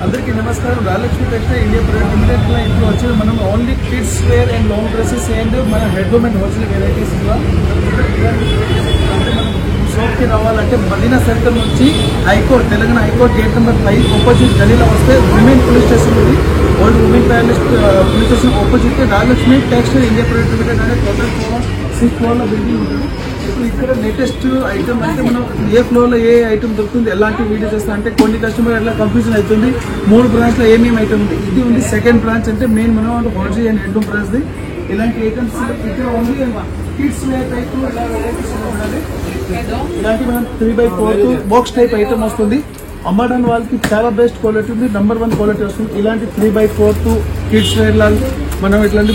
అందరికీ నమస్కారం. Rajalakshmi textile India private limited లో ఇప్పుడు వచ్చేది మనం only kids wear and long dresses and మన handloom and wholesale varieties shop కి రావాలంటే మదీనా సర్కిల్ నుంచి high court Telangana high court gate number 5 opposite గలీలో వస్తే ఉమెన్ పోలీస్ స్టేషన్ ఉంది. Old women police station opposite Rajalakshmi textile India private limited అనే టోటల్ 6 ఫ్లోర్ల building ఉంటుంది. ఇప్పుడు ఇక్కడ లేటెస్ట్ ఐటమ్ అంటే మనం ఏ ఫ్లోర్ లో ఏ ఐటమ్ దొరుకుతుంది ఎలాంటి వీడియో చేస్తా అంటే కొన్ని కస్టమర్ ఎట్లా కన్ఫ్యూజన్ అవుతుంది. 3 బ్రాంచ్ లో ఏమేమి ఐటమ్ ఉంది. ఇది ఉంది సెకండ్ బ్రాంచ్ అంటే మెయిన్ మనం హోల్సేల్ అండ్ హెడ్లూమ్ బ్రాంచ్ ది. ఇలాంటి ఐటమ్స్ ఇక్కడ ఓన్లీ కిడ్స్ వేర్ టైప్ ఇలాంటి మనం 3x4 బాక్స్ టైప్ ఐటమ్ వస్తుంది. అమ్మడానికి వాళ్ళకి చాలా బెస్ట్ క్వాలిటీ ఉంది. నంబర్ 1 క్వాలిటీ వస్తుంది. ఇలాంటి 3x4 కిడ్స్ వేర్ లాగా మనం ఇట్లాంటి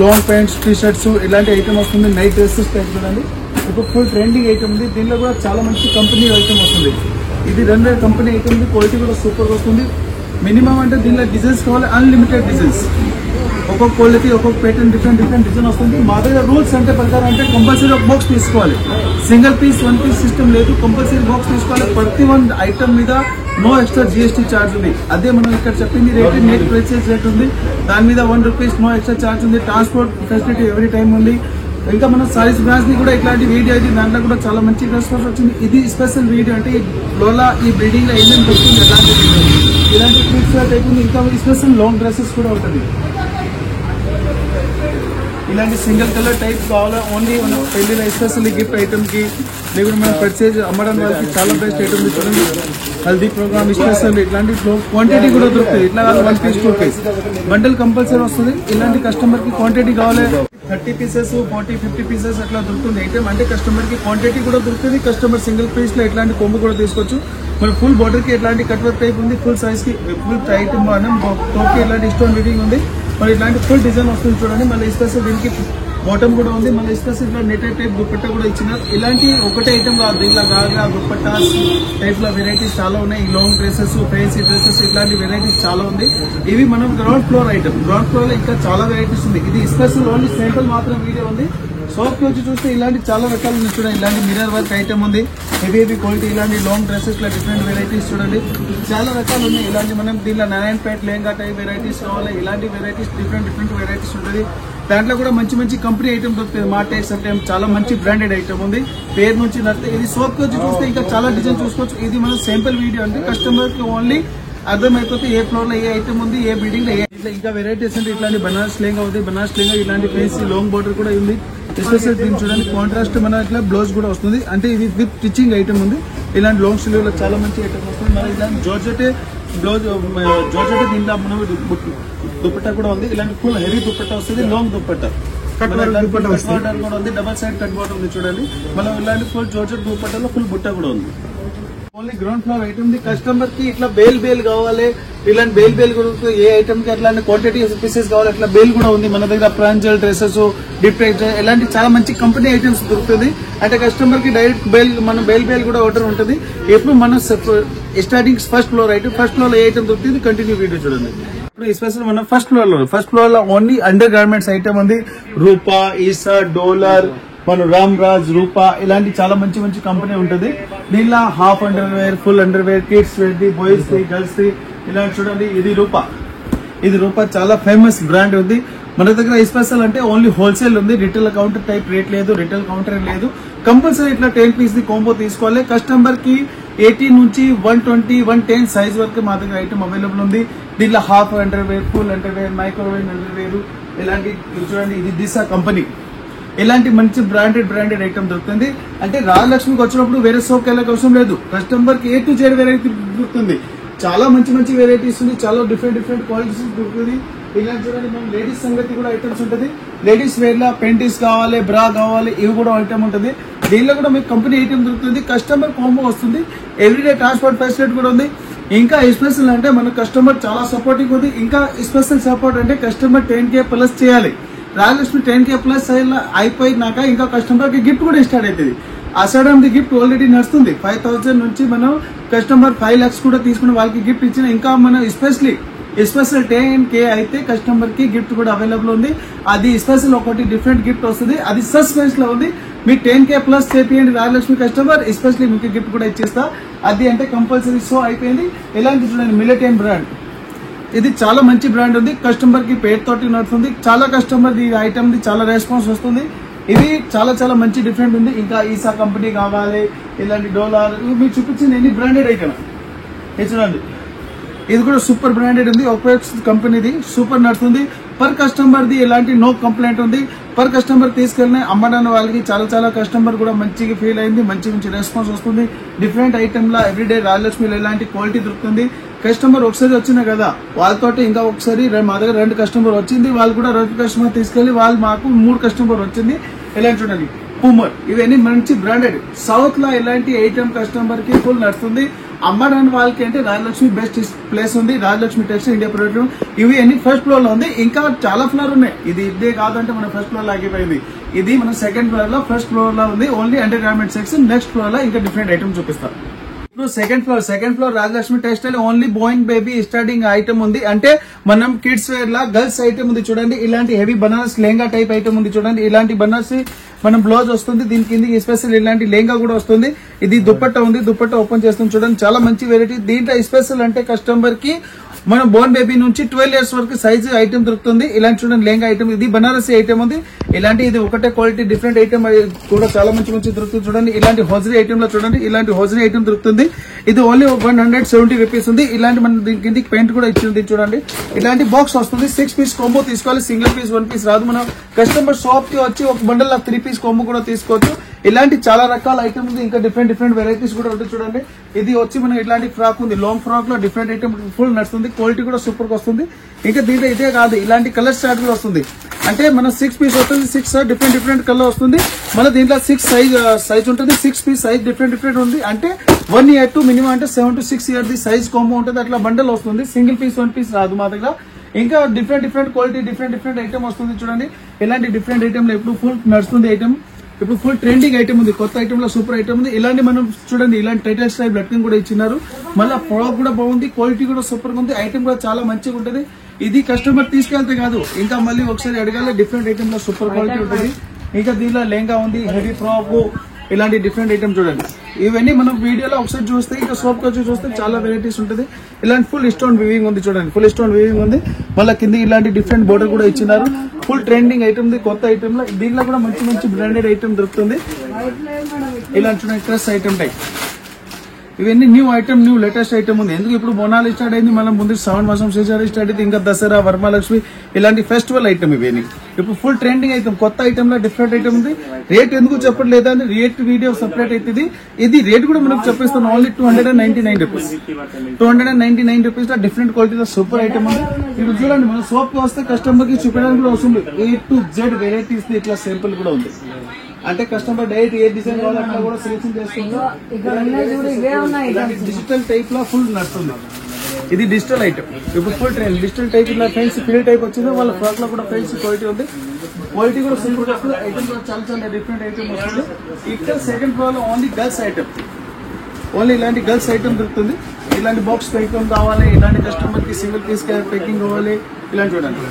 లాంగ్ ప్యాంట్స్ టీ షర్ట్స్ ఇలాంటి ఐటమ్ వస్తుంది. నైట్ డ్రెస్సెస్ టైప్ చూడండి. ఇప్పుడు ఫుల్ ట్రెండింగ్ ఐటమ్ ఉంది. దీనిలో కూడా చాలా మంచి కంపెనీ ఐటమ్ వస్తుంది. ఇది 2 కంపెనీ ఐటమ్ ఉంది. క్వాలిటీ కూడా సూపర్ వస్తుంది. మినిమం అంటే దీనిలో డిజైన్స్ కావాలి అన్లిమిటెడ్ డిజైన్స్. ఒక్కొక్క క్వాలిటీ ఒక్కొక్క ప్యాటర్న్ డిఫరెంట్ డిజైన్ వస్తుంది. మా దగ్గర రూల్స్ అంటే ప్రకారం అంటే కంపల్సరీ ఒక బాక్స్ తీసుకోవాలి. సింగిల్ పీస్ 1 పీస్ సిస్టమ్ లేదు. కంపల్సరీ బాక్స్ తీసుకోవాలి. ప్రతి 1 ఐటమ్ మీద నో ఎక్స్ట్రా జిఎస్టీ ఛార్జ్ ఉంది. అదే మనం ఇక్కడ చెప్పింది రేట్ నెట్ ప్రైసెస్ రేట్ ఉంది. దాని మీద 1 రూపీస్ నో ఎక్స్ట్రా ఛార్జ్ ఉంది. ట్రాన్స్పోర్ట్ ఫెసిలిటీ ఎవ్రీ టైం ఉంది. ఇంకా మన సారీస్ బ్రాంచ్ ని కూడా ఇట్లాంటి వీడియో అయితే దాంట్లో కూడా చాలా మంచి రెస్పాన్స్ వచ్చింది. ఇది స్పెషల్ వీడియో అంటే లోలా ఈ బిల్డింగ్ లో ఏమేమి దొరుకుతుంది ఎలాంటి ఇలాంటి ఫ్రూట్స్ టైప్ ఉంది. ఇంకా స్పెషల్ లాంగ్ డ్రెస్సెస్ కూడా ఉంటుంది. ఇలాంటి సింగిల్ కలర్ టైప్ కావాలా ఓన్లీ మనం పెళ్లిలో ఎస్పెషల్లీ గిఫ్ట్ ఐటమ్ కి లేకుంటే మనం పర్చేజ్ అమ్మడం వాళ్ళకి చాలా బెస్ట్ ఐటమ్ చూడండి. హల్దీ ప్రోగ్రామ్ స్పెషల్ ఇట్లాంటి క్వాంటిటీ కూడా దొరుకుతుంది. ఇట్లా కాదు 1 పీస్ 2 పీస్ బండల్ కంపల్సరీ వస్తుంది. ఇలాంటి కస్టమర్ కి క్వాంటిటీ కావాలి 30 పీసెస్ 40 50 పీసెస్ అట్లా దొరుకుతుంది ఐటమ్. అంటే కస్టమర్ కి క్వాంటిటీ కూడా దొరుకుతుంది. కస్టమర్ సింగిల్ పీస్ లో ఇట్లాంటి కొమ్ము కూడా తీసుకోవచ్చు. మన ఫుల్ బార్డర్ కి ఇట్లాంటి కట్ వర్క్ టైప్ ఉంది. ఫుల్ సైజ్ కి ఫుల్ టైట్ టాప్ కి ఇట్లాంటి స్టోన్ వీవింగ్ ఉంది. మరి ఇట్లాంటి ఫుల్ డిజైన్ వస్తుంది చూడండి. మళ్ళీ స్పెషల్ దీనికి బాటమ్ కూడా ఉంది. మళ్ళీ స్పెషల్ ఇట్లా నెటెడ్ టైప్ దుప్పట్టా కూడా ఇచ్చినారు. ఇలాంటి ఒకటే ఐటమ్ కాదు. దీంట్లో గాగా దుప్పట్టాస్ టైప్ లో వెరైటీస్ చాలా ఉన్నాయి. లాంగ్ డ్రెస్సెస్ ఫ్యాన్సీ డ్రెస్సెస్ ఇట్లాంటి వెరైటీస్ చాలా ఉంది. ఇవి మనం ground floor item. Ground floor లో ఇంకా చాలా వెరైటీస్ ఉంది. ఇది స్పెషల్ ఓన్లీ శాంపుల్ మాత్రం వీడియో ఉంది. షాప్ కి వచ్చి చూస్తే ఇలాంటి చాలా రకాలు ఉంది చూడండి. ఇలాంటి మిర్రర్ వర్క్ ఐటమ్ ఉంది. హెవీ క్వాలిటీ ఇలాంటి లాంగ్ డ్రెస్సెస్ లో డిఫరెంట్ వెరైటీస్ చూడండి. చాలా రకాలు ఉన్నాయి. ఇలాంటి మనం దీనిలో నారాయణపేట లెహంగా టైప్ వెరైటీస్ కావాలి. ఇలాంటి వెరైటీస్ డిఫరెంట్ వెరైటీస్ ఉంటుంది. దాంట్లో కూడా మంచి కంపెనీ ఐటమ్ దొరుకుతుంది. మా టైప్స్ అంటే చాలా మంచి బ్రాండెడ్ ఐటమ్ ఉంది. పేరు నుంచి నడితే ఇది షాప్ కి వచ్చి చూస్తే ఇంకా చాలా డిజైన్ చూసుకోవచ్చు. ఇది మనం శాంపుల్ వీడియో అంటే కస్టమర్ కి ఓన్లీ అర్థమైపోతే ఏ ఫ్లోర్ లో ఏ ఐటమ్ ఉంది ఏ బిల్డింగ్ లో ఇట్లా ఇంకా వెరైటీస్ అంటే ఇట్లాంటి బనారస్ లెహంగా ఉంది. బనారస్ లెహంగా ఇలాంటి ఫేన్సీ లాంగ్ బోర్డర్ కూడా ఉంది. స్పెషల్ దీన్ని చూడండి కాంట్రాస్ట్ మన ఇట్లా బ్లౌజ్ కూడా వస్తుంది. అంటే ఇది విత్ స్టిచ్చింగ్ ఐటమ్ ఉంది. ఇలాంటి లాంగ్ స్లీవ్ లో చాలా మంచి ఐటమ్ వస్తుంది. మరి ఇలాంటి జార్జెట్ బ్లౌజ్ జార్జెట్ దీంట్లో మనం దుప్పట్టా కూడా ఉంది. ఇలాంటి ఫుల్ హెవీ దుప్పట్టా వస్తుంది. లాంగ్ దుప్పట్టా కట్ బార్డర్ కూడా ఉంది. డబల్ సైడ్ కట్ బార్డర్ ఉంది చూడండి. మనం ఇలాంటి ఫుల్ జార్జెట్ దుప్పట్టాలో ఫుల్ బుట్ట కూడా ఉంది. ఓన్లీ గ్రౌండ్ ఫ్లోర్ ఐటమ్ ఉంది. కస్టమర్ కి ఇట్లా బేల్ కావాలి. ఇలాంటి బేల్ కూడా ఏ ఐటమ్ కి అట్లాంటి క్వాంటిటీ పీసెస్ కావాలి అట్లా బేల్ కూడా ఉంది. మన దగ్గర ప్రాంజల్ డ్రెస్సెస్ డిప్ ఇలాంటి చాలా మంచి కంపెనీ ఐటమ్స్ దొరుకుతుంది. అంటే కస్టమర్ కి డైరెక్ట్ మనం బేల్ కూడా ఆర్డర్ ఉంటుంది. ఎప్పుడు మనం starting first floor item first floor లో ఏ ఐటమ్ దొరుకుతుంది కంటిన్యూ వీడియో చూడండి. ఇప్పుడు స్పెషల్ మనం ఫస్ట్ ఫ్లోర్ లో ఓన్లీ అండర్ గార్మెంట్స్ ఐటమ్ ఉంది. రూపా ఈసా డోలర్ మన రామ్ రాజ్ రూపా ఇలాంటి చాలా మంచి కంపెనీ ఉంటుంది. దీనిలో half underwear full underwear kids wear ది బాయ్స్ ది గర్ల్స్ ది ఇలాంటి చూడండి. ఇది రూపా చాలా ఫేమస్ బ్రాండ్ ఉంది. మన దగ్గర స్పెషల్ అంటే ఓన్లీ హోల్సేల్ ఉంది. రిటైల్ కౌంటర్ టైప్ రేట్ లేదు. రిటైల్ కౌంటర్ లేదు. కంపల్సరీ ఇట్లా 10 పీస్ ది కాంబో తీసుకోవాలి. కస్టమర్ కి 18 నుంచి 120 110 సైజ్ వరకు మా దగ్గర ఐటమ్ అవైలబుల్ ఉంది. దీనిలో half underwear full underwear microwave underwear ఇలాంటి చూడండి. ఇది దిశా కంపెనీ. ఇలాంటి మంచి బ్రాండెడ్ ఐటమ్ దొరుకుతుంది. అంటే రాజలక్ష్మికి వచ్చినప్పుడు వేరే షాప్ కి వెళ్ళక అవసరం లేదు. కస్టమర్ కి A to Z వెరైటీ దొరుకుతుంది. చాలా మంచి వెరైటీస్ ఉంది. చాలా డిఫరెంట్ క్వాలిటీస్ దొరుకుతుంది. ఇలాంటి చూడండి మనం లేడీస్ సంగతి కూడా ఐటమ్స్ ఉంటుంది. లేడీస్ వేర్ లా పెంటీస్ కావాలి బ్రా కావాలి ఇవి కూడా ఐటమ్ ఉంటుంది. దీనిలో కూడా మీకు కంపెనీ ఐటమ్ దొరుకుతుంది. కస్టమర్ కాంబో వస్తుంది. ఎవ్రీడే ట్రాన్స్పోర్ట్ ఫెసిలిటీ కూడా ఉంది. ఇంకా స్పెషల్ అంటే మన కస్టమర్ చాలా సపోర్టింగ్ ఉంది. ఇంకా స్పెషల్ సపోర్ట్ అంటే కస్టమర్ 10K ప్లస్ చేయాలి. రాజలక్ష్మి 10K ప్లస్ అయిపోయినాక ఇంకా కస్టమర్ కి గిఫ్ట్ కూడా స్టార్ట్ అవుతుంది. అసడం గిఫ్ట్ ఆల్రెడీ నడుస్తుంది. 5,000 నుంచి మనం కస్టమర్ 5 lakhs కూడా తీసుకుని వాళ్ళకి గిఫ్ట్ ఇచ్చిన ఇంకా మనం స్పెషల్ 10K అయితే కస్టమర్ కి గిఫ్ట్ కూడా అవైలబుల్ ఉంది. అది స్పెషల్ ఒకటి డిఫరెంట్ గిఫ్ట్ వస్తుంది. అది సస్పెన్స్ లో ఉంది. మీ 10K ప్లస్ చేపియండి రాజలక్ష్మి కస్టమర్ స్పెషల్లీ మీకు గిఫ్ట్ కూడా ఇచ్చేస్తా. అది అంటే కంపల్సరీ సో అయిపోయింది. ఇలాంటి చూడండి మిలిటెన్ బ్రాండ్, ఇది చాలా మంచి బ్రాండ్ ఉంది, కస్టమర్ కి పేరు తోటి నడుస్తుంది, చాలా కస్టమర్ ఈ ఐటమ్ ది చాలా రెస్పాన్స్ వస్తుంది. ఇది చాలా చాలా మంచి డిఫరెంట్ ఉంది. ఇంకా ఈసా కంపెనీ కావాలి, ఇలాంటి డోలార్ మీకు చూపించింది ఎన్ని బ్రాండెడ్ ఐటమ్ ఇది చూడండి. ఇది కూడా సూపర్ బ్రాండెడ్ ఉంది, ఒపెక్స్ కంపెనీది సూపర్ నడుస్తుంది. పర్ కస్టమర్ ది ఎలాంటి నో కంప్లైంట్ ఉంది. పర్ కస్టమర్ తీసుకెళ్ళిన అమ్మడానికి వాళ్ళకి చాలా చాలా కస్టమర్ కూడా మంచిగా ఫీల్ అయింది, మంచి మంచి రెస్పాన్స్ వస్తుంది. డిఫరెంట్ ఐటమ్ లా ఎవ్రీడే రాజలక్ష్మిలో ఇలాంటి క్వాలిటీ దొరుకుతుంది. కస్టమర్ ఒకసారి వచ్చినా కదా వాళ్ళతో ఇంకా ఒకసారి మా దగ్గర 2 కస్టమర్ వచ్చింది, వాళ్ళు కూడా 2 కస్టమర్ తీసుకెళ్లి వాళ్ళు మాకు 3 కస్టమర్ వచ్చింది. ఇలాంటి చూడండి పూమర్, ఇవన్నీ మంచి బ్రాండెడ్. సౌత్ లో ఇలాంటి ఐటమ్ కస్టమర్ కి ఫుల్ నడుస్తుంది. అమ్మడానికి వాళ్ళకి అంటే రాజలక్ష్మి బెస్ట్ ప్లేస్ ఉంది. రాజలక్ష్మి టెక్స్టైల్ ఇండియా ప్రొడక్ట్ ఇవి అన్ని ఫస్ట్ ఫ్లోర్ లో ఉంది, ఇంకా చాలా ఫ్లోర్ ఉన్నాయి. ఇది ఇదే కాదంటే మన ఫస్ట్ ఫ్లోర్ లో ఆగిపోయింది. ఇది మన సెకండ్ ఫ్లోర్ లో, ఫస్ట్ ఫ్లోర్ లో ఉంది only under garment section. Next floor లో ఇంకా డిఫరెంట్ ఐటమ్ చూపిస్తాం. ఇప్పుడు second floor Rajalakshmi textile only Boeing baby starting item ఉంది. అంటే మనం కిడ్స్ వేర్ లా గర్ల్స్ ఐటమ్ ఉంది చూడండి. ఇలాంటి heavy Banaras lehenga type item ఉంది చూడండి. ఇలాంటి బనారస్ మనం బ్లౌజ్ వస్తుంది, దీని కింద స్పెషల్ ఇలాంటి లెహంగా కూడా వస్తుంది. ఇది దుపట్టా ఉంది, దుపట్టా ఓపెన్ చేస్తుంది చూడండి, చాలా మంచి వెరైటీ. దీంట్లో స్పెషల్ అంటే కస్టమర్ కి మనం బోర్న్ బేబీ నుంచి 12 years వరకు సైజ్ ఐటమ్ దొరుకుతుంది. ఇలాంటి చూడండి లెహంగా ఐటమ్, ఇది బనారసీ ఐటమ్ ఉంది. ఇలాంటి ఇది ఒకటే క్వాలిటీ డిఫరెంట్ ఐటమ్ కూడా చాలా మంచి మంచి దొరుకుతుంది చూడండి. ఇలాంటి హోజరీ ఐటమ్ లో చూడండి, ఇలాంటి హోజరీ ఐటమ్ దొరుకుతుంది. ఇది ఓన్లీ 170 rupees ఉంది. ఇలాంటి మన దీని కింద పెయింట్ కూడా ఇచ్చింది చూడండి. ఇలాంటి బాక్స్ వస్తుంది. 6 piece కాంబో తీసుకోవాలి, సింగిల్ పీస్ 1 piece రాదు. మనం కస్టమర్ షాప్ కి వచ్చి ఒక బండల్ 3 piece కాంబో కూడా తీసుకోవచ్చు. ఇలాంటి చాలా రకాల ఐటమ్ ఉంది, ఇంకా డిఫరెంట్ డిఫరెంట్ వెరైటీస్ కూడా ఉంటాయి చూడండి. ఇది వచ్చి మనం ఇలాంటి ఫ్రాక్ ఉంది, లాంగ్ ఫ్రాక్ లో డిఫరెంట్ ఐటమ్ ఫుల్ నడుస్తుంది, క్వాలిటీ కూడా సూపర్ గా వస్తుంది. ఇంకా దీంట్లో ఇదే కాదు, ఇలాంటి కలర్ స్టార్ట్ కూడా వస్తుంది. అంటే మన 6 piece వస్తుంది, 6 డిఫరెంట్ డిఫరెంట్ కలర్ వస్తుంది. మళ్ళీ దీంట్లో 6 సైజ్ ఉంటుంది, 6 piece సైజ్ డిఫరెంట్ డిఫరెంట్ ఉంది. అంటే 1 year to మినిమం అంటే 7 to 6 year the size combo ఉంటుంది. అట్లా బండల్ వస్తుంది, సింగిల్ పీస్ 1 piece రాదు మా దగ్గర. ఇంకా different different quality different different item వస్తుంది చూడండి. ఇలాంటి డిఫరెంట్ ఐటమ్ లో ఇప్పుడు ఫుల్ నడుస్తుంది ఐటమ్. ఇప్పుడు ఫుల్ ట్రెండింగ్ ఐటమ్ ఉంది, కొత్త ఐటమ్ లో సూపర్ ఐటమ్ ఉంది. ఇలాంటి మనం చూడండి, ఇలాంటి టైటల్ స్టైల్ లట్కన్ కూడా ఇచ్చినారు. మళ్ళీ ఫ్రాక్ కూడా బాగుంది, క్వాలిటీ కూడా సూపర్ గా ఉంది, ఐటమ్ కూడా చాలా మంచిగా ఉంటుంది. ఇది కస్టమర్ తీసుకెళ్తే కాదు, ఇంకా మళ్ళీ ఒకసారి అడగాలి. డిఫరెంట్ ఐటమ్ లో సూపర్ క్వాలిటీ ఉంటుంది. ఇంకా దీనిలో లెహంగా ఉంది, హెవీ ఫ్రాక్, ఇలాంటి డిఫరెంట్ ఐటమ్ చూడండి. ఇవన్నీ మనం వీడియోలో ఒకసారి చూస్తే, ఇంకా షాప్ వచ్చి చూస్తే చాలా వెరైటీస్ ఉంటుంది. ఇలాంటి ఫుల్ స్టోన్ వీవింగ్ ఉంది చూడండి, ఫుల్ స్టోన్ వీవింగ్ ఉంది. మళ్ళీ కింద ఇలాంటి డిఫరెంట్ బోర్డర్ కూడా ఇచ్చినారు. ఫుల్ ట్రెండింగ్ ఐటమ్ ఉంది, కొత్త ఐటమ్ లో. దీనిలో కూడా మంచి మంచి బ్రాండెడ్ ఐటమ్ దొరుకుతుంది. ఇలాంటి చూడండి డ్రెస్ ఐటమ్ టైప్, ఇవన్నీ new item, new latest item ఉంది. ఎందుకు ఇప్పుడు బోనాలు స్టార్ట్ అయింది, మనం ముందు శ్రావణ మాసం చేసారు స్టార్ట్ అయింది, ఇంకా దసరా, వరమహాలక్ష్మి ఇలాంటి ఫెస్టివల్ ఐటమ్ ఇవన్నీ. ఇప్పుడు ఫుల్ ట్రెండింగ్ ఐటమ్, కొత్త ఐటమ్ లో డిఫరెంట్ ఐటమ్ ఉంది. రేట్ ఎందుకు చెప్పట్లేదు అంటే రేట్ వీడియో సపరేట్ అవుతుంది. ఇది రేట్ కూడా మనకు చెప్పేస్తాను, ఓన్లీ 299 rupees. 299 rupees లో డిఫరెంట్ క్వాలిటీలో సూపర్ ఐటమ్ ఉంది. ఇప్పుడు చూడండి, మన షాప్ కి వస్తే కస్టమర్ కి చూపించడానికి కూడా వస్తుంది. A to Z వెరైటీస్ ఇట్లా సింపుల్ కూడా ఉంది. అంటే కస్టమర్ డైరెక్ట్ ఏ డిజైన్ కావాలో అట్లా కూడా సెలెక్షన్ చేసుకుంటాం. డిజిటల్ టైప్ లో ఫుల్ నడుస్తుంది. ఇది డిజిటల్ ఐటమ్, ఇప్పుడు ఫుల్ ట్రెండ్ డిజిటల్ టైప్. ఇట్లా ఫ్రెండ్స్ ఫిల్ టైప్ వచ్చింది, వాళ్ళ ఫ్రాక్ లో కూడా ఫ్రెండ్స్ క్వాలిటీ ఉంది, క్వాలిటీ కూడా సింపుల్ వస్తుంది. ఐటమ్ కూడా చాలా చాలా డిఫరెంట్ ఐటమ్ వస్తుంది. ఇక్కడ సెకండ్ ఫ్లోర్ లో ఓన్లీ గర్ల్స్ ఐటమ్, ఓన్లీ ఇలాంటి గర్ల్స్ ఐటమ్ దొరుకుతుంది. ఇలాంటి బాక్స్ ఐటమ్ కావాలి, ఇలాంటి కస్టమర్ కి సింగిల్ పీస్ ప్యాకింగ్ కావాలి. ఇలాంటి చూడండి,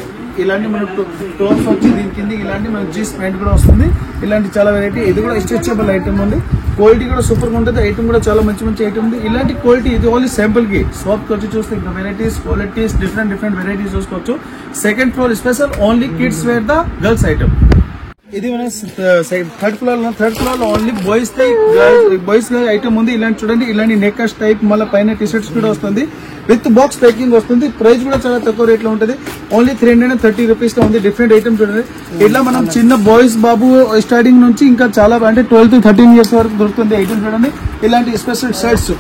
ఇలాంటి మనకు టోప్స్ వచ్చి దీని కింద ఇలాంటి మనకు జీన్స్ ప్యాంట్ కూడా వస్తుంది. ఇలాంటి చాలా వెరైటీ. ఇది కూడా స్ట్రెచబుల్ ఐటమ్ ఉంది, క్వాలిటీ కూడా సూపర్ గా ఉంటుంది. ఐటమ్ కూడా చాలా మంచి మంచి ఐటమ్ ఉంది. ఇలాంటి క్వాలిటీ ఇది ఓన్లీ శాంపుల్ కి. షాప్ కి వచ్చి చూస్తే ఇంకా varieties, qualities different different varieties చూసుకోవచ్చు. Second floor special only kids wear the girls item. ఇది మన థర్డ్ ఫ్లోర్ లో ఓన్లీ బాయ్స్ ఐటమ్ ఉంది. ఇలాంటి చూడండి, ఇలాంటి నెక్కర్స్ టైప్, మళ్ళీ పైన టీ షర్ట్స్ కూడా వస్తుంది, విత్ బాక్స్ ప్యాకింగ్ వస్తుంది. ప్రైస్ కూడా చాలా తక్కువ రేట్ లో ఉంటుంది, ఓన్లీ 330 rupees లో ఉంది. డిఫరెంట్ ఐటమ్ చూడండి. ఇట్లా మనం చిన్న బాయ్స్ బాబు స్టార్టింగ్ నుంచి ఇంకా చాలా అంటే 12 to 13 years వరకు దొరుకుతుంది ఐటమ్ చూడండి. ఇలాంటి స్పెషల్ షర్ట్స్,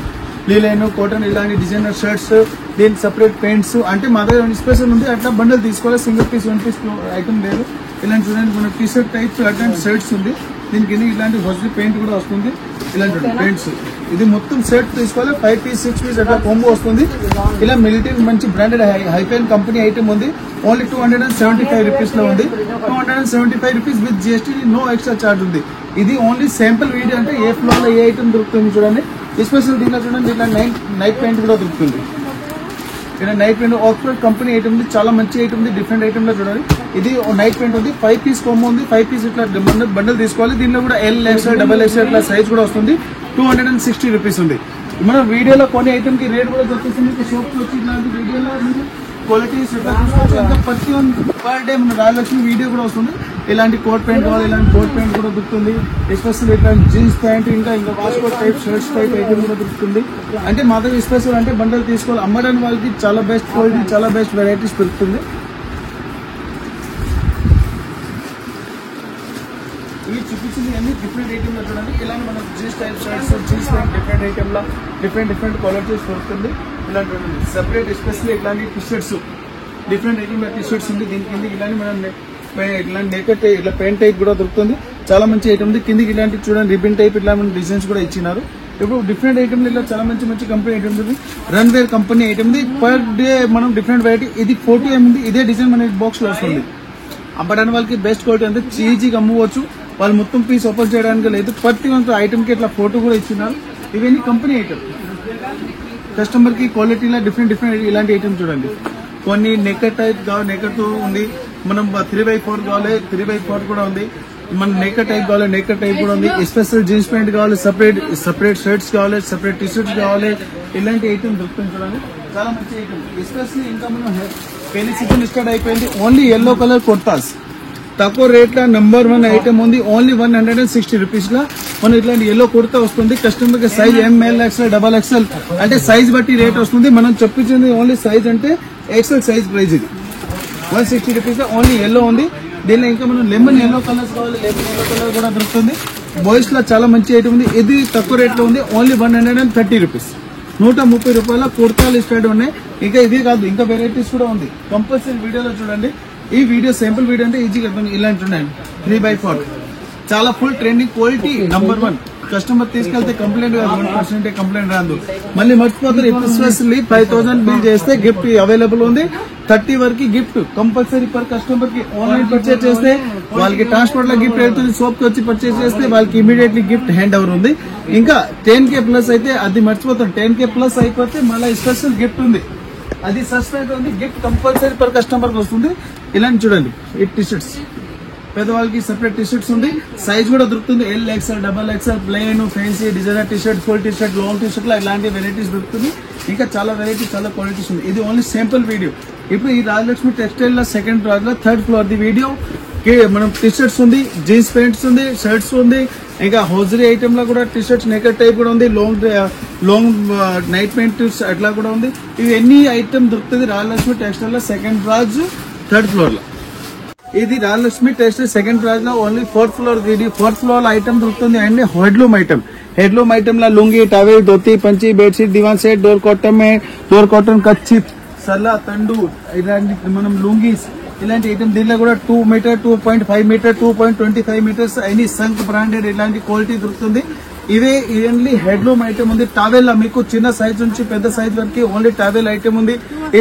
లీలైన్, కాటన్, ఇలాంటి డిజైనర్ షర్ట్స్, దీనికి సపరేట్ పెయింట్స్. అంటే మా దగ్గర స్పెషల్ ఉంది, అట్లా బండల్ తీసుకోవాలి, సింగిల్ పీస్ 1 piece ఐటమ్ లేదు. ఇలాంటి చూడండి, మన టీ షర్ట్ టైప్స్ అట్లాంటి షర్ట్స్ ఉంది. దీనికి ఇలాంటి హోజరీ పెయింట్ కూడా వస్తుంది. ఇలాంటి పెయింట్స్, ఇది మొత్తం సెట్ తీసుకోవాలి. 5 piece 6 piece అట్లా కాంబో వస్తుంది. ఇలా మిలిటరీ మంచి బ్రాండెడ్ హైఫైన్ కంపెనీ ఐటమ్ ఉంది. ఓన్లీ 275 rupees లో ఉంది. 275 rupees with GST, no extra charge ఉంది. ఇది ఓన్లీ శాంపుల్ వీడియో, అంటే ఏ ఫ్లోర్ లో ఏ ఐటమ్ దొరుకుతుంది చూడండి. స్పెషల్ దీంట్లో చూడండి, ఇట్లా నైట్ పెయింట్ కూడా దొరుకుతుంది. ఇక్కడ night paint Oxford company item ఉంది, చాలా మంచి ఐటమ్ ఉంది. డిఫరెంట్ ఐటమ్ లో చూడండి, ఇది నైట్ పెయింట్ ఉంది. 5 piece కాంబో ఉంది. 5 piece ఇట్లా బండల్ తీసుకోవాలి. దీనిలో కూడా L, XL, XXL ఇట్లా సైజ్ కూడా వస్తుంది. 260 rupees ఉంది. మన వీడియోలో కొన్ని ఐటమ్ కి రేట్ కూడా దొరుకుతుంది. షాప్ వచ్చి ఇలాంటి వీడియోలో మీరు క్వాలిటీ ప్రతి పర్ డే మన రాయలక్ష్మి వీడియో కూడా వస్తుంది. ఇలాంటి కోట్ ప్యాంట్ కావాలి, ఇలాంటి కోట్ ప్యాంట్ కూడా దొరుకుతుంది. ఎస్పెషల్ ఇట్లాంటి జీన్స్ ప్యాంట్ ఇంకా waistcoat type shirts type item కూడా దొరుకుతుంది. అంటే మా దగ్గర స్పెషల్ అంటే బండలు తీసుకోవాలి అమ్మడానికి వాళ్ళకి చాలా బెస్ట్ క్వాలిటీ చాలా బెస్ట్ వెరైటీస్ దొరుకుతుంది. ఇవి చూపించింది అన్ని డిఫరెంట్ ఐటమ్లో చూడండి. ఇలాంటి మన jeans type shirts jeans pant different ఐటమ్లో డిఫరెంట్ క్వాలిటీస్ దొరుకుతుంది. ఇలాంటి సెపరేట్ ఎస్పెషల్లీ ఇట్లాంటి T shirts different item T shirts ఉంది. దీని కింద ఇలాంటి మనం ఇలాంటి నేకెట్ ఇట్లా పెయింట్ టైప్ కూడా దొరుకుతుంది. చాలా మంచి ఐటమ్ ఉంది. కిందికి ఇలాంటి చూడండి రిబన్ టైప్ ఇట్లా మన డిజైన్స్ కూడా ఇచ్చినారు. ఇప్పుడు డిఫరెంట్ ఐటమ్ ఇలా చాలా మంచి కంపెనీ ఐటమ్ ఉంది. రన్ వేర్ కంపెనీ ఐటమ్ ఉంది. పర్ డే మనం డిఫరెంట్ వెరైటీ ఇది 40 ఉంది. ఇదే డిజైన్ మన బాక్స్ లో వస్తుంది. అమ్మడానికి వాళ్ళకి బెస్ట్ క్వాలిటీ అంటే ఈజీగా అమ్ముకోవచ్చు. వాళ్ళు మొత్తం పీస్ ఓపెన్ చేయడానికి లేదు. ప్రతి ఒక్క ఐటమ్ కి ఇట్లా ఫోటో కూడా ఇచ్చినారు. ఇవన్నీ కంపెనీ ఐటమ్ కస్టమర్ కి క్వాలిటీలో డిఫరెంట్ ఇలాంటి ఐటమ్ చూడండి. కొన్ని నెకెట్ టైప్ కావాలి నెకెట్ ఉంది. మనం 3x4 కావాలి 3x4 కూడా ఉంది. మన నెకెట్ టైప్ కావాలి నెకెట్ టైప్ కూడా ఉంది. స్పెషల్ జీన్స్ ప్యాంట్ కావాలి సపరేట్ షర్ట్స్ కావాలి సపరేట్ టీ షర్ట్స్ కావాలి. ఇలాంటి ఐటమ్ దొరుకుతుంది చూడండి. చాలా మంచి ఐటమ్. ఎస్పెషల్లీ ఇంకా మనం పెళ్లి సీజన్ స్టార్ట్ అయిపోయింది. ఓన్లీ ఎల్లో కలర్ కుర్తాస్ తక్కువ రేట్ లో నంబర్ 1 ఐటమ్ ఉంది. ఓన్లీ 160 రూపీస్ లో మనం ఇట్లాంటి ఎల్లో కుర్తా వస్తుంది. కస్టమర్ కి సైజ్ ML XL XXL అంటే సైజ్ బట్టి రేట్ వస్తుంది. మనం చెప్పించింది ఓన్లీ సైజ్ అంటే XL సైజ్ ప్రైస్. ఇది 160 రూపీస్ లో ఓన్లీ ఎల్లో ఉంది. దీనిలో ఇంకా మనం లెమన్ ఎల్లో కలర్స్ కావాలి లెమన్ ఎల్లో కలర్ కూడా దొరుకుతుంది. బాయ్స్ లో చాలా మంచి ఐటమ్ ఉంది. ఇది తక్కువ రేట్ లో ఉంది. ఓన్లీ 130 రూపీస్ 130 రూపాయల కుర్తాలు స్టార్ట్ ఉన్నాయి. ఇంకా ఇది కాదు ఇంకా వెరైటీస్ కూడా ఉంది. కంపల్సరీ వీడియోలో చూడండి. ఈ వీడియో సింపుల్ వీడియో అంటే ఈజీగా ఇలాంటి ఉన్నాయండి. 3x4 చాలా full trending quality number 1. Customer తీసుకెళ్తే కంప్లైంట్ కాదు 1% కంప్లైంట్ రాదు. మళ్ళీ మర్చిపోతారు. ఎస్పెషల్లీ 5000 బిల్ చేస్తే గిఫ్ట్ అవైలబుల్ ఉంది. 30 వరకు గిఫ్ట్ కంపల్సరీ పర్ కస్టమర్ కి. ఆన్లైన్ పర్చేజ్ చేస్తే వాళ్ళకి ట్రాన్స్పోర్ట్ లో గిఫ్ట్ వెళ్తుంది. షాప్ కి వచ్చి పర్చేజ్ చేస్తే వాళ్ళకి ఇమీడియట్లీ గిఫ్ట్ హ్యాండ్ ఓవర్ ఉంది. ఇంకా 10K ప్లస్ అయితే అది మర్చిపోతాం. 10K ప్లస్ అయిపోతే మళ్ళీ స్పెషల్ గిఫ్ట్ ఉంది. అది సస్పెండ్ ఉంది. గిఫ్ట్ కంపల్సరీ పర్ కస్టమర్ కి వస్తుంది. ఇలాంటి చూడండి ఈ టీ షర్ట్స్ పెద్దవాళ్ళకి సెపరేట్ టీ షర్ట్స్ ఉంది. సైజ్ కూడా దొరుకుతుంది. L XL XXL plain fancy designer T shirt full T shirt long T shirt ఇలాంటి వెరైటీస్ దొరుకుతుంది. ఇంకా చాలా వెరైటీస్ చాలా క్వాలిటీస్ ఉంది. ఇది ఓన్లీ సింపుల్ వీడియో. ఇప్పుడు ఈ రాజలక్ష్మి టెక్స్టైల్ లో సెకండ్ ఫ్లోర్ లో థర్డ్ ఫ్లోర్ ది వీడియో మనం టీ షర్ట్స్ ఉంది జీన్స్ ప్యాంట్స్ ఉంది షర్ట్స్ ఉంది. ఇంకా హౌజరీ ఐటమ్ లో కూడా టీ షర్ట్స్ నెకెట్ టైప్ కూడా ఉంది. లాంగ్ నైట్ ప్యాంట్ అట్లా కూడా ఉంది. ఇవి ఎన్ని ఐటమ్ దొరుకుతుంది రాజలక్ష్మి టెక్స్టైల్ లో సెకండ్ ఫ్లోర్ థర్డ్ ఫ్లోర్ లో. ఇది రాజలక్ష్మి టెక్స్టైల్ సెకండ్ ఫ్లోర్ లో only 4th floor fourth floor లో ఐటమ్ దొరుకుతుంది. అండ్ హెడ్లూమ్ ఐటమ్ లో లుంగి టవల్ ధోతి పంచి బెడ్షీట్ దివాన్ సెట్ డోర్ కాటన్ కచ్చి సల్లా తండు ఇలాంటి మనం లుంగీస్ ఇలాంటి ఐటమ్. దీనిలో కూడా 2 మీటర్ 2.5 మీటర్ 2.25 మీటర్స్ ఎనీ సంక్ బ్రాండెడ్ ఇలాంటి క్వాలిటీ దొరుకుతుంది. ఇవే ఓన్లీ హెడ్లూమ్ ఐటమ్ ఉంది. టావెల్ మీకు చిన్న సైజ్ నుంచి పెద్ద సైజ్ వరకు ఓన్లీ టావెల్ ఐటమ్ ఉంది.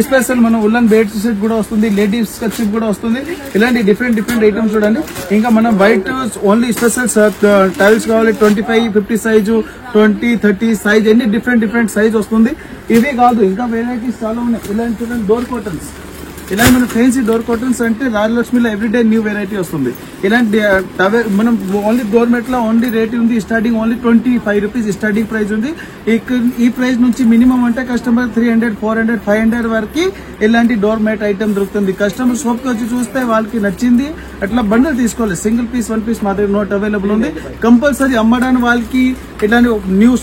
స్పెషల్ మనం ఉల్లన్ బెడ్ షీట్ కూడా వస్తుంది. లేడీస్ కచ్చిప్ కూడా వస్తుంది. ఇలాంటి డిఫరెంట్ ఐటమ్స్ చూడండి. ఇంకా మనం వైట్ ఓన్లీ స్పెషల్ టైల్స్ కావాలి 25 50 సైజు 20 30 సైజ్ ఎన్ని డిఫరెంట్ సైజ్ వస్తుంది. ఇవే కాదు ఇంకా వెరైటీస్ చాలా ఉన్నాయి. ఇలాంటి చూడండి డోర్ కాటన్స్ ఇలా మన ఫ్యాన్సీ డోర్ కాటన్స్ అంటే రాజలక్ష్మిలో ఎవ్రీడే న్యూ వెరైటీ వస్తుంది. ఇలాంటి మనం ఓన్లీ డోర్ మెట్ లో ఓన్లీ రేట్ ఉంది. Starting only 25 rupees starting price ఉంది. ఈ ప్రైస్ నుంచి మినిమం అంటే కస్టమర్ 300 400 500 వరకు ఇలాంటి డోర్ మ్యాట్ ఐటమ్ దొరుకుతుంది. కస్టమర్ షాప్ కి వచ్చి చూస్తే వాళ్ళకి నచ్చింది అట్లా బండల్ తీసుకోవాలి. సింగిల్ పీస్ 1 పీస్ మాత్రం నోట్ అవైలబుల్ ఉంది. కంపల్సరీ అమ్మడానికి వాళ్ళకి ఇట్లాంటి న్యూ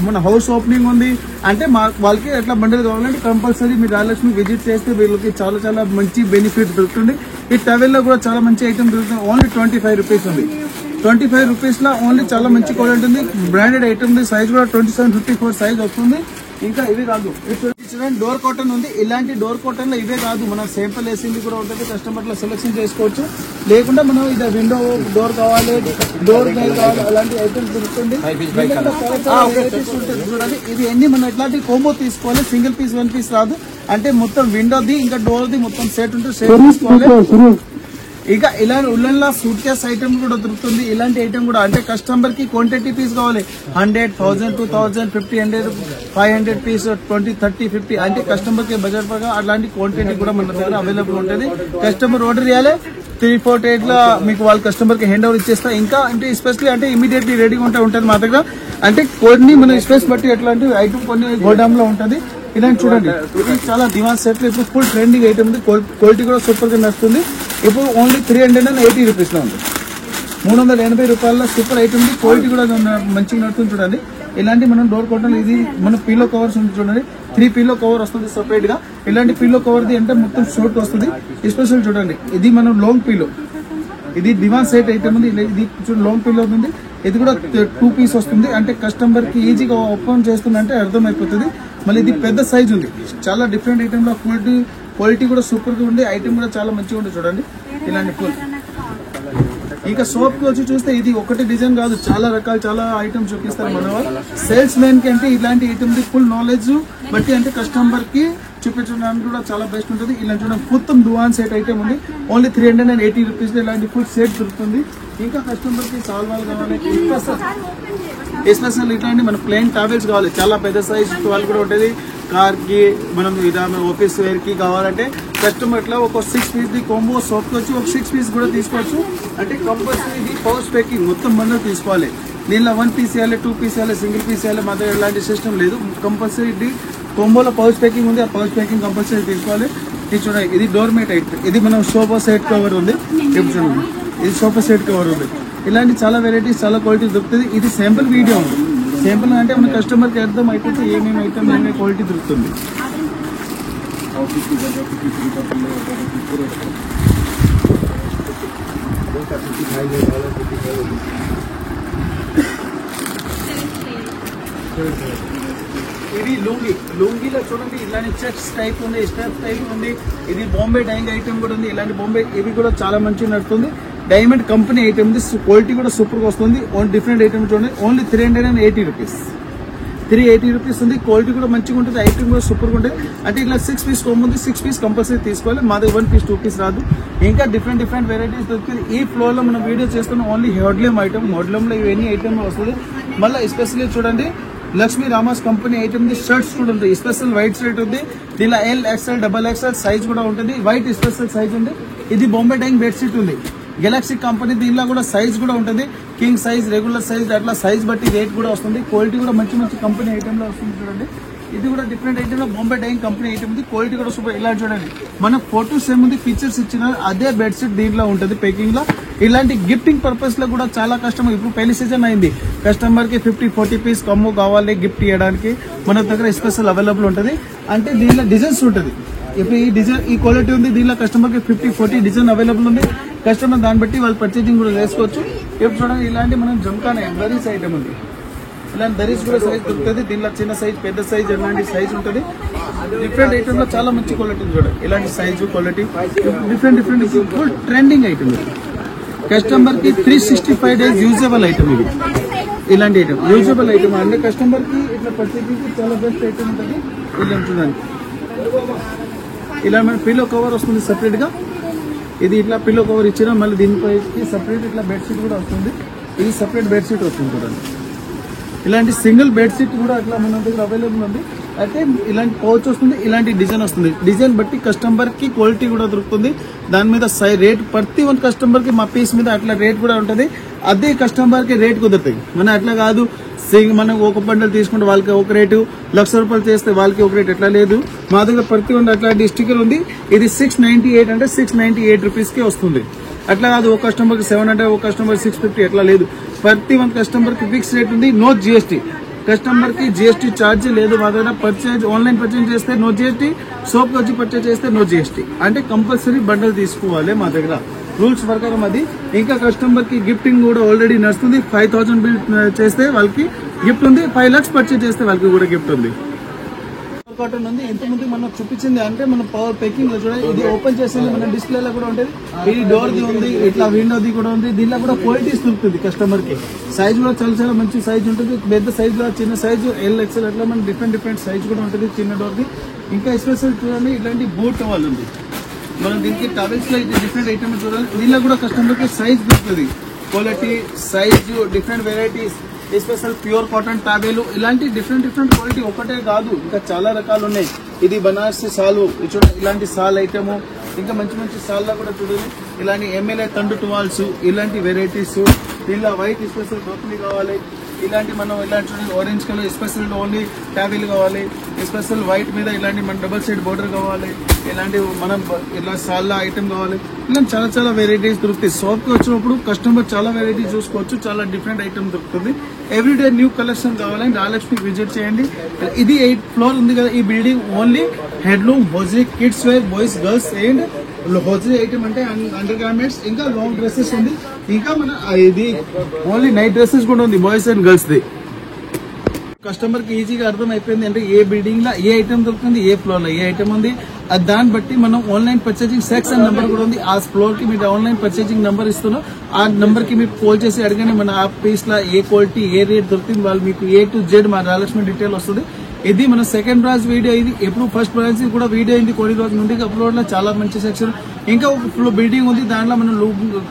మన హౌస్ ఓపెనింగ్ ఉంది అంటే వాళ్ళకి ఎట్లా బండలు కావాలంటే కంపల్సరీ మీరు రాజలక్ష్మి విజిట్ చేస్తే వీళ్ళకి చాలా మంచి బెనిఫిట్ దొరుకుతుంది. ఈ టవెల్ లో కూడా చాలా మంచి ఐటమ్ దొరుకుతుంది. ఓన్లీ 25 రూపీస్ ఉంది. 25 రూపీస్ లో ఓన్లీ చాలా మంచి క్వాలిటీ ఉంది. బ్రాండెడ్ ఐటమ్ ఉంది. సైజ్ కూడా 27-54 సైజ్ వస్తుంది. ఇంకా ఇవి కాదు డోర్ కాటన్ ఉంది. ఇలాంటి డోర్ కాటన్ లో ఇవే కాదు మనం సింపుల్ వేసింది కూడా ఉంటుంది. కస్టమర్ లో సెలెక్షన్ చేసుకోవచ్చు. లేకుండా మనం ఇది విండో డోర్ కావాలి డోర్ కావాలి అలాంటి ఐటమ్స్ దొరుకుతుంది. చూడండి ఇది ఎన్ని మనం ఇట్లాంటి కోంబో తీసుకోవాలి. సింగిల్ పీస్ 1 పీస్ రాదు. అంటే మొత్తం విండోది ఇంకా డోర్ది మొత్తం సెట్ ఉంటే సెట్ తీసుకోవాలి. ఇక ఇలా ఉల్లన్ లో సూట్ కేస్ ఐటమ్ కూడా దొరుకుతుంది. ఇలాంటి ఐటమ్ కూడా అంటే కస్టమర్ కి క్వాంటిటీ పీస్ కావాలి 100 1000 2000 50 500 పీస్ 20 30 50 అంటే కస్టమర్ కి బడ్జెట్ పరంగా అలాంటి క్వాంటిటీ కూడా మన దగ్గర అవైలబుల్ ఉంటుంది. కస్టమర్ ఆర్డర్ చేయాలి 3-4 days లో మీకు వాళ్ళ కస్టమర్ కి హ్యాండ్ ఓవర్ ఇచ్చేస్తా. ఇంకా అంటే స్పెషల్లీ అంటే ఇమీడియట్లీ రెడీగా ఉంటుంది మా దగ్గర. అంటే కొన్ని మన స్పేస్ బట్టి ఎట్లాంటి ఐటమ్ కొన్ని గోడామ్ లో ఉంటుంది. ఇలాంటి చూడండి, ఇది చాలా డిమాండ్ సెట్. ఇప్పుడు ఫుల్ ట్రెండింగ్ ఐటమ్ ఉంది. క్వాలిటీ కూడా సూపర్ గా నడుస్తుంది. ఇప్పుడు ఓన్లీ 380 రూపీస్ లో ఉంది. 380 రూపాయల సూపర్ ఐటమ్ ఉంది. క్వాలిటీ కూడా మంచిగా నడుస్తుంది. చూడండి ఇలాంటి మనం డోర్ కాటన్, ఇది మన పిల్లో కవర్స్ ఉంది. చూడండి 3 పిల్లో కవర్ వస్తుంది సెపరేట్ గా. ఇలాంటి పిల్లో కవర్ ది అంటే మొత్తం షోట్ వస్తుంది. స్పెషల్ చూడండి, ఇది మనం లాంగ్ పిల్లో, ఇది డిమాండ్ సెట్ ఐటమ్ ఉంది. ఇది లాంగ్ పిల్లో ఉంది. ఇది కూడా 2 పీస్ వస్తుంది. అంటే కస్టమర్ కి ఈజీగా ఓపెన్ చేస్తుందంటే అర్థమైపోతుంది. మళ్ళీ ఇది పెద్ద సైజ్ ఉంది. చాలా డిఫరెంట్ ఐటమ్ లో క్వాలిటీ కూడా సూపర్ గా ఉంది. ఐటమ్ కూడా చాలా మంచిగా ఉంది. చూడండి ఇలాంటి ఫుల్. ఇంకా సోప్ కి వచ్చి చూస్తే ఇది ఒకటి డిజైన్ కాదు, చాలా రకాలు చాలా ఐటమ్స్ చూపిస్తారు మన వాళ్ళు. సేల్స్ మ్యాన్ కి అంటే ఇలాంటి ఐటమ్ ది ఫుల్ నాలెడ్జ్ బట్టి అంటే కస్టమర్ కి చూపించడానికి కూడా చాలా బెస్ట్ ఉంటుంది. ఇలాంటి చూడండి మొత్తం దువాన్ సెట్ ఐటమ్ ఉంది. ఓన్లీ 380 రూపీస్ ఇలాంటి ఫుల్ సెట్ దొరుకుతుంది. ఇంకా కస్టమర్ కి సాల్వాలు కావాలి, స్పెషల్ ఇట్లాంటి మన ప్లెయిన్ టావెల్స్ కావాలి. చాలా పెద్ద సైజ్ వాళ్ళు కూడా ఉంటుంది. కార్ కి మనం ఆఫీస్ వేర్ కి కావాలంటే కస్టమర్ ఇట్లా ఒక 6 పీస్ ది కాంబో సోప్ వచ్చి ఒక 6 పీస్ కూడా తీసుకోవచ్చు. అంటే కంపల్సరీ ఇది పౌచ్ ప్యాకింగ్ మొత్తం మనం తీసుకోవాలి. దీనిలో 1 పీస్ వేయాలి, 2 పీస్ వేయాలి, సింగిల్ పీస్ వేయాలి. మా దగ్గర ఇలాంటి సిస్టమ్ లేదు. కంపల్సరీ ఇది కాంబోలో పౌచ్ ప్యాకింగ్ ఉంది. ఆ పౌచ్ ప్యాకింగ్ కంపల్సరీ తీసుకోవాలి. ఇది చూడండి, ఇది డోర్ మేట్ ఐటమ్. ఇది మనం సోఫా సెట్ కవర్ ఉంది. చూడండి ఇది సోఫా సెట్ కవర్ ఉంది. ఇలాంటి చాలా వెరైటీస్ చాలా క్వాలిటీ దొరుకుతుంది. ఇది శాంపుల్ వీడియో ఉంది. శాంపుల్ అంటే మన కస్టమర్ కి అర్థం అయిపోతే ఏమేమి ఐటమ్ ఏమేమి క్వాలిటీ దొరుకుతుంది. ఇది లుంగిలో చూడండి ఇలాంటి చెక్స్ టైప్ ఉంది, స్టెప్ టైప్ ఉంది. ఇది బాంబే డైయింగ్ ఐటమ్ కూడా ఉంది. ఇలాంటి బాంబే ఇవి కూడా చాలా మంచిగా నడుస్తుంది. డైమండ్ కంపెనీ ఐటమ్ ఉంది. క్వాలిటీ కూడా సూపర్ గా వస్తుంది. డిఫరెంట్ ఐటమ్ చూడండి ఓన్లీ 380 రూపీస్. 380 రూపీస్ ఉంది. క్వాలిటీ కూడా మంచిగా ఉంటుంది. ఐటమ్ కూడా సూపర్ గా ఉంటుంది. అంటే ఇట్లా 6 పీస్ ఉంది. 6 పీస్ కంపల్సరీ తీసుకోవాలి. మా దగ్గర 1 పీస్ 2 పీస్ రాదు. ఇంకా డిఫరెంట్ వెరైటీస్ దొరుకుతుంది. ఈ ఫ్లోర్ లో మనం వీడియో చేస్తున్నాం ఓన్లీ హ్యాండ్లూమ్ ఐటమ్. హ్యాండ్లూమ్ లో ఇవన్నీ ఐటమ్ వస్తుంది. మళ్ళీ ఎస్పెషల్లీ చూడండి Lakshmi Rama's company item the shirts కూడా ఉంటుంది. స్పెషల్ వైట్ షర్ట్ ఉంది. దీనిలో L, XL, XXL సైజ్ కూడా ఉంటుంది. వైట్ స్పెషల్ సైజ్ ఉంది. ఇది బాంబే డైయింగ్ బెడ్షీట్ ఉంది. గెలాక్సీ కంపెనీ దీనిలో కూడా సైజ్ కూడా ఉంటుంది. కింగ్ సైజ్, రెగ్యులర్ సైజ్, అట్లా సైజ్ బట్టి రేట్ కూడా వస్తుంది. క్వాలిటీ కూడా మంచి కంపెనీ ఐటమ్ లో వస్తుంది. చూడండి ఇది కూడా డిఫరెంట్ ఐటమ్ లో బాంబే డైయింగ్ కంపెనీ ఐటమ్ ఉంది. క్వాలిటీ కూడా సూపర్. ఇలా చూడండి మన ఫోటోస్ ఏముంది ఫీచర్స్ ఇచ్చిన అదే బెడ్షీట్ దీంట్లో ఉంటుంది ప్యాకింగ్ లో. ఇలాంటి గిఫ్టింగ్ పర్పస్ లో కూడా చాలా కస్టమర్ ఇప్పుడు పెళ్లి సీజన్ అయింది. కస్టమర్ కి 50-40 పీస్ కమ్ము కావాలి గిఫ్ట్ ఇవ్వడానికి మన దగ్గర స్పెషల్ అవైలబుల్ ఉంటుంది. అంటే దీనిలో డిజైన్స్ ఉంటుంది. ఇప్పుడు ఈ డిజైన్ ఈ క్వాలిటీ ఉంది. దీనిలో కస్టమర్ కి 50-40 డిజైన్ అవైలబుల్ ఉంది. కస్టమర్ దాన్ని బట్టి వాళ్ళు పర్చేజింగ్ కూడా చేసుకోవచ్చు. ఇప్పుడు చూడండి ఇలాంటి మనం జంకానే దరీస్ ఐటమ్ ఉంది. ఇలాంటి దరీస్ కూడా సైజ్ దొరుకుతుంది. దీనిలో చిన్న సైజ్, పెద్ద సైజ్ ఇలాంటి సైజ్ ఉంటుంది. డిఫరెంట్ ఐటమ్ లో చాలా మంచి క్వాలిటీ చూడండి. ఇలాంటి size quality different full trending item ఇది. కస్టమర్ కి 365 days యూజబుల్ ఐటమ్ ఇది. ఇలాంటి ఐటమ్ యూజబుల్ ఐటమ్ అంటే కస్టమర్ కి ఇట్లా పర్చేజింగ్ చాలా బెస్ట్ ఐటమ్ ఉంటుంది. ఇలా చూడండి ఇలా మన పిల్లో కవర్ వస్తుంది సెపరేట్ గా. ఇది ఇట్లా పిల్లో కవర్ ఇచ్చిన మళ్ళీ దీనిపై సెపరేట్ ఇట్లా బెడ్షీట్ కూడా వస్తుంది. ఇది సెపరేట్ బెడ్షీట్ వస్తుంది చూడండి. ఇలాంటి సింగిల్ బెడ్షీట్ కూడా అట్లా మన దగ్గర అవైలబుల్ ఉంది. అయితే ఇలాంటి పౌచ్ వస్తుంది. ఇలాంటి డిజైన్ వస్తుంది. డిజైన్ బట్టి కస్టమర్ కి క్వాలిటీ కూడా దొరుకుతుంది. దాని మీద రేట్ ప్రతి ఒక్క కస్టమర్ కి మా పీస్ మీద అట్లా రేట్ కూడా ఉంటుంది. అదే కస్టమర్ కి రేట్ కుదురుతాయి. మన అట్లా కాదు మనం ఒక బండల్ తీసుకుంటే వాళ్ళకి ఒక రేటు, ₹1,00,000 చేస్తే వాళ్ళకి ఒక రేట్ ఎట్లా లేదు. మా దగ్గర ప్రతి ఒక్క అట్లాంటి స్టిక్కర్ ఉంది. ఇది 698 అంటే 698 రూపీస్ కి వస్తుంది. అట్లా కాదు ఒక కస్టమర్ కి 700, ఒక కస్టమర్ 650 ఎట్లా లేదు. ప్రతి ఒక్క కస్టమర్ కి ఫిక్స్ రేట్ ఉంది. No GST. కస్టమర్ కి GST ఛార్జ్ లేదు. మా దగ్గర పర్చేజ్ ఆన్లైన్ పర్చేజ్ చేస్తే నో GST, సోప్ వచ్చి పర్చేజ్ చేస్తే నో GST. అంటే కంపల్సరీ బండల్ తీసుకోవాలి మా దగ్గర రూల్స్ ప్రకారం అది. ఇంకా కస్టమర్ కి గిఫ్టింగ్ కూడా ఆల్రెడీ నడుస్తుంది. 5,000 బిల్ చేస్తే వాళ్ళకి గిఫ్ట్ ఉంది. 5 lakhs పర్చేజ్ చేస్తే వాళ్ళకి కూడా గిఫ్ట్ ఉంది. కాటన్ ఉంది. ఇంతకుముందు మనం చూపించింది అంటే మన పవర్ ప్యాకింగ్ లో చూడండి. ఇది ఓపెన్ చేసింది మన డిస్ప్లే లో కూడా ఉంటుంది. ఇది డోర్ ది ఉంది, ఇట్లా విండోది కూడా ఉంది. దీనిలో కూడా క్వాలిటీస్ దొరుకుతుంది కస్టమర్ కి. సైజ్ కూడా చాలా మంచి సైజ్ ఉంటుంది. పెద్ద సైజ్ లో చిన్న సైజు L, XL అట్లా మన డిఫరెంట్ సైజ్ కూడా ఉంటుంది చిన్న డోర్ ది. ఇంకా స్పెషల్ చూడండి ఇట్లాంటి బోట్ టవల్ ఉంది. మనం దీనికి టవల్స్ లో డిఫరెంట్ ఐటమ్ చూడాలి. దీనిలో కూడా కస్టమర్ కి సైజ్ దొరుకుతుంది. Quality, size, different varieties, special pure cotton టాబేలు, ఇలాంటి డిఫరెంట్ క్వాలిటీ ఒకటే కాదు ఇంకా చాలా రకాలు ఉన్నాయి. ఇది బనారసి సాలు చూడండి. ఇలాంటి సాల్ ఐటమ్ ఇంకా మంచి మంచి సాల్లా కూడా చూడండి. ఇలాంటి ఎమ్మెల్యే తండు టువాల్స్, ఇలాంటి వెరైటీస్, ఇలా వైట్ స్పెషల్ ధోతులు కావాలి. ఇలాంటి మనం ఇలాంటి చూడండి ఆరెంజ్ కలర్ స్పెషల్ ఓన్లీ ట్యాబిల్ కావాలి. స్పెషల్ వైట్ మీద ఇలాంటి మన డబల్ సైడ్ బోర్డర్ కావాలి. ఇలాంటి మనం ఇలా సాల్లా ఐటమ్ కావాలి. ఇలా చాలా చాలా వెరైటీస్ దొరుకుతాయి. షాప్ కి వచ్చినప్పుడు కస్టమర్ చాలా వెరైటీస్ చూసుకోవచ్చు. చాలా డిఫరెంట్ ఐటమ్ దొరుకుతుంది. ఎవ్రీడే న్యూ కలెక్షన్ కావాలని రాయలక్ష్మి విజిట్ చేయండి. ఇది 8th ఫ్లోర్ ఉంది కదా ఈ building. Only handloom, hosiery, kids wear, boys, girls and hosiery item అంటే అండర్ గార్మెంట్స్, ఇంకా లాంగ్ డ్రెస్సెస్ ఉంది. ఇంకా మన ఇది ఓన్లీ నైట్ డ్రెస్సెస్ కూడా ఉంది బాయ్స్ అండ్ గర్ల్స్ ది. కస్టమర్ కి ఈజీగా అర్థం అయిపోయింది అంటే ఏ బిల్డింగ్ లో ఏ ఐటమ్ దొరుకుతుంది, ఏ ఫ్లోర్ లో ఏ ఐటమ్ ఉంది. దాన్ని బట్టి మనం ఆన్లైన్ పర్చేసింగ్ సెక్షన్ నెంబర్ కూడా ఉంది. ఆ ఫ్లోర్ కి మీరు ఆన్లైన్ పర్చేసింగ్ నెంబర్ ఇస్తున్నాం. ఆ నెంబర్ కి మీరు కాల్ చేసి అడగండి మన ఆ పీస్ లో ఏ క్వాలిటీ ఏ రేట్ దొరుకుతుంది. వాళ్ళు మీకు A to Z మా రాయలక్ష్మి డీటెయిల్ వస్తుంది. ఇది మన సెకండ్ బ్రాంచ్ వీడియో. ఇది ఎప్పుడు ఫస్ట్ బ్రాంచ్ కూడా వీడియో అయింది కొన్ని రోజుల నుండి అప్లోడ్ లో. చాలా మంచి సెక్షన్. ఇంకా ఒక బిల్డింగ్ ఉంది దాంట్లో మనం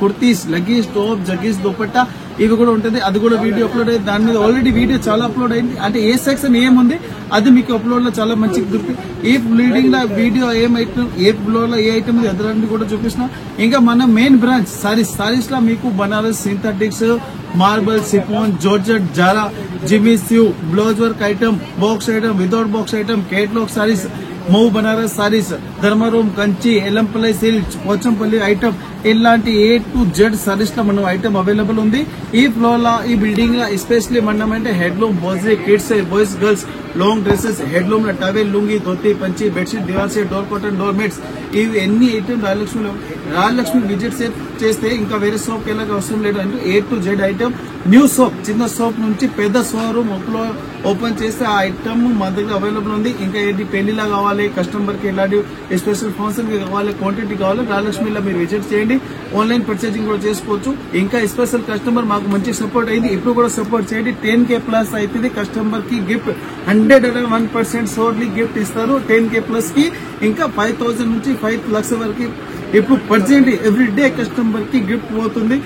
కుర్తీస్, లగీస్, టాప్, జగీస్, దుపట్టా ఇవి కూడా ఉంటుంది. అది కూడా వీడియో అప్లోడ్ అయింది. దాని మీద ఆల్రెడీ వీడియో చాలా అప్లోడ్ అయింది. అంటే ఏ సెక్షన్ ఏముంది అది మీకు అప్లోడ్ లో చాలా మంచిగా దొరుకుతుంది. ఈ బిల్డింగ్ లో వీడియో ఏమైతే ఏ ఫ్లోర్ లో ఏ ఐటమ్ ఉంది అదన్నీ కూడా చూపిస్తున్నాం. ఇంకా మన మెయిన్ బ్రాంచ్ సారీస్ లో మీకు Banaras, synthetics, marble, chiffon, georgette, జారా, jimmy choo, blouse work item, box item, without box item, catalogue saris, మౌ బనారస్ సారీస్, ధర్మరూమ్, కంచి, ఎల్లంపల్లి సిల్క్, పోచంపల్లి ఐటమ్ ఇలాంటి A to Z సారీస్ లో మనం ఐటమ్ అవైలబుల్ ఉంది. ఈ ఫ్లోర్ లో ఈ బిల్డింగ్ లో ఎస్పెషల్లీ మనం అంటే హెడ్లూమ్, బోజీ, kids, boys, girls, long dresses, handloom లో టవెల్, లుంగి, ధోతి, పంచి, బెడ్షీట్, దివార్ set, door cotton, door mats ఇవి ఎన్ని ఐటమ్ రాయలక్ష్మి విజిట్ చేస్తే ఇంకా వేరే షాప్ కి వెళ్ళక అవసరం లేదు. అంటే A to Z item new shop, చిన్న షాప్ నుంచి పెద్ద షోరూమ్ ఓపెన్ చేస్తే ఆ ఐటమ్ మన దగ్గర అవైలబుల్ ఉంది. ఇంకా ఏంటి పెళ్లిలా కావాలి, కస్టమర్ కి ఎలాంటి స్పెషల్ ఫంక్షన్ కి కావాలి, క్వాంటిటీ కావాలి, రాయలక్ష్మిలో మీరు విజిట్ చేయండి. ఆన్లైన్ పర్చేసింగ్ కూడా చేసుకోవచ్చు. ఇంకా స్పెషల్ కస్టమర్ మాకు మంచి సపోర్ట్ అయింది. ఇప్పుడు కూడా సపోర్ట్ చేయండి. 10K ప్లస్ అవుతుంది. కస్టమర్ కి గిఫ్ట్ 101% షోర్లీ గిఫ్ట్ ఇస్తారు 10K ప్లస్ కి. ఇంకా 5,000 నుంచి 5 లక్షల వరకు ఇప్పుడు ప్రజెంట్ ఎవ్రీడే కస్టమర్ కి గిఫ్ట్ పోతుంది.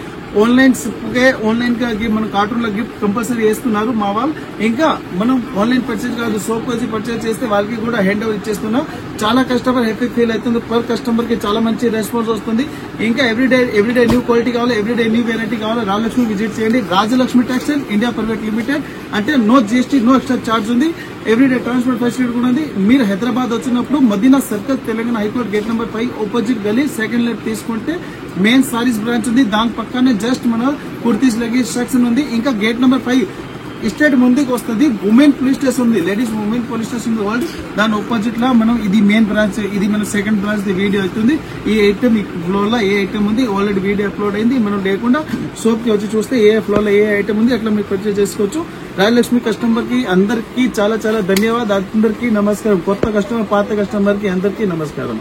ఆన్లైన్ గా మన కార్టూన్ లో గిఫ్ట్ కంపల్సరీ వేస్తున్నారు మా వాళ్ళు. ఇంకా మనం ఆన్లైన్ పర్చేజ్ కాదు, షాప్ వచ్చి పర్చేజ్ చేస్తే వాళ్ళకి కూడా హ్యాండ్ ఓవర్ ఇచ్చేస్తున్నాం. చాలా కస్టమర్ హ్యాపీ ఫీల్ అవుతుంది. పర్ కస్టమర్ కి చాలా మంచి రెస్పాన్స్ వస్తుంది. ఇంకా ఎవ్రీడే న్యూ క్వాలిటీ కావాలి, ఎవ్రీడే న్యూ వెరైటీ కావాలి, రాజలక్ష్మి విజిట్ చేయండి. Rajalakshmi textile India private limited అంటే no GST, no extra charge ఉంది. ఎవ్రీడే ట్రాన్స్పోర్ట్ ఫెసిలిటీ కూడా ఉంది. మీరు హైదరాబాద్ వచ్చినప్పుడు Madina circle, Telangana high court gate number 5 opposite గలీ సెకండ్ లెఫ్ట్ తీసుకుంటే మెయిన్ సారీస్ బ్రాంచ్ ఉంది. దాని పక్కనే జస్ట్ మన కుర్తీస్ లగేజ్ సెక్షన్ ఉంది. ఇంకా గేట్ నెంబర్ 5 స్టేట్ ముందుకు వస్తుంది. ఉమెన్ పోలీస్ స్టేషన్ ఉంది, ladies women police station world. దాని ఆపోజిట్ లా మనం ఇది మెయిన్ బ్రాంచ్, ఇది మన సెకండ్ బ్రాంచ్ వీడియో అవుతుంది. ఈ ఐటమ్ ఈ ఫ్లోర్ లో ఏ ఐటమ్ ఉంది ఆల్రెడీ వీడియో అప్లోడ్ అయింది. మనం లేకుండా షాప్ కి వచ్చి చూస్తే ఏ ఫ్లోర్ లో ఏ ఐటమ్ ఉంది అట్లా మీరు పర్చేజ్ చేసుకోవచ్చు. రాయలక్ష్మి కస్టమర్ కి అందరికీ చాలా చాలా ధన్యవాదాలు. అందరికీ నమస్కారం. కొత్త కస్టమర్, పాత కస్టమర్ కి అందరికీ నమస్కారం.